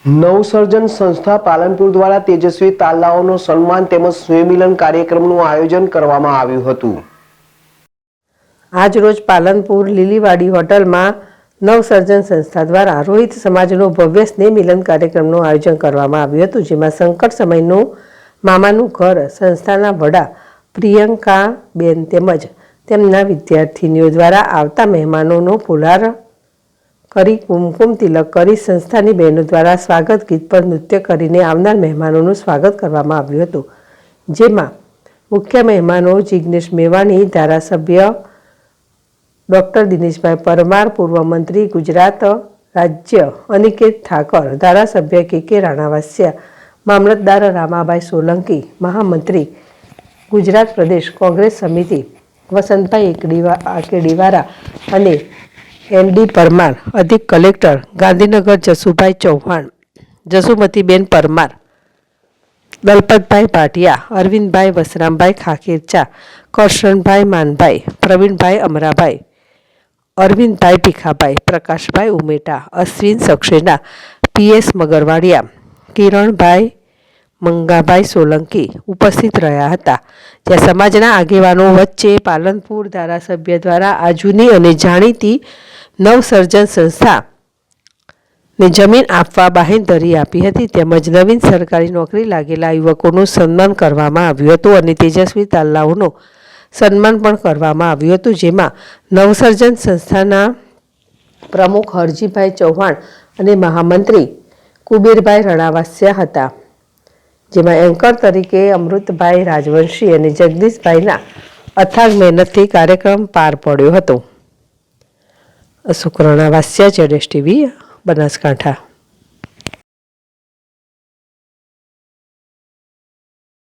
નવસર્જન સંસ્થા પાલનપુર દ્વારા તેજસ્વી તાલાઓનો સન્માન તેમજ સ્નેહમિલન કાર્યક્રમનું આયોજન કરવામાં આવ્યું હતું। આજ રોજ પાલનપુર લીલીવાડી હોટલમાં નવસર્જન સંસ્થા દ્વારા રોહિત સમાજનો ભવ્ય સ્નેહ મિલન કાર્યક્રમનું આયોજન કરવામાં આવ્યું હતું, જેમાં સંકટ સમયનું મામાનું ઘર સંસ્થાના વડા પ્રિયંકાબેન તેમજ તેમના વિદ્યાર્થીનીઓ દ્વારા આવતા મહેમાનોનો ફુલાર કરી કુમકુમ તિલક કરી સંસ્થાની બહેનો દ્વારા સ્વાગત ગીત પર નૃત્ય કરીને આવનાર મહેમાનોનું સ્વાગત કરવામાં આવ્યું હતું, જેમાં મુખ્ય મહેમાનો જિગ્નેશ મેવાણી, ધારાસભ્ય ડૉક્ટર દિનેશભાઈ પરમાર, પૂર્વ મંત્રી ગુજરાત રાજ્ય અનિકેત ઠાકર, ધારાસભ્ય કે રાણાવાસિયા, મામલતદાર રામાભાઈ સોલંકી, મહામંત્રી ગુજરાત પ્રદેશ કોંગ્રેસ સમિતિ વસંતભાઈ આકેડીવાળા અને એમડી પરમાર, અધિક કલેક્ટર ગાંધીનગર જસુભાઈ ચૌહાણ, જસુમતીબેન પરમાર, દલપતભાઈ ભાટિયા, અરવિંદભાઈ વસરામભાઈ ખાખેરચા, કરશનભાઈ માનભાઈ, પ્રવીણભાઈ અમરાભાઈ, અરવિંદભાઈ ભીખાભાઈ, પ્રકાશભાઈ ઉમેટા, અશ્વિન સક્સેના, પીએસ મગરવાડિયા, કિરણભાઈ મંગાભાઈ સોલંકી ઉપસ્થિત રહ્યા હતા। જ્યાં સમાજના આગેવાનો વચ્ચે પાલનપુર ધારાસભ્ય દ્વારા આ જૂની અને જાણીતી નવસર્જન સંસ્થાને જમીન આપવા બાહેંધરી આપી હતી, તેમજ નવીન સરકારી નોકરી લાગેલા યુવકોનું સન્માન કરવામાં આવ્યું હતું અને તેજસ્વી તાલાઓનું સન્માન પણ કરવામાં આવ્યું હતું, જેમાં નવસર્જન સંસ્થાના પ્રમુખ હરજીભાઈ ચૌહાણ અને મહામંત્રી કુબેરભાઈ રણાવાસિયા હતા, જેમાં એન્કર તરીકે અમૃતભાઈ રાજવંશી અને જગદીશભાઈના અથાગ મહેનતથી કાર્યક્રમ પાર પડ્યો હતો। અશોક રણાવાસિયા, ZSTV, બનાસકાંઠા।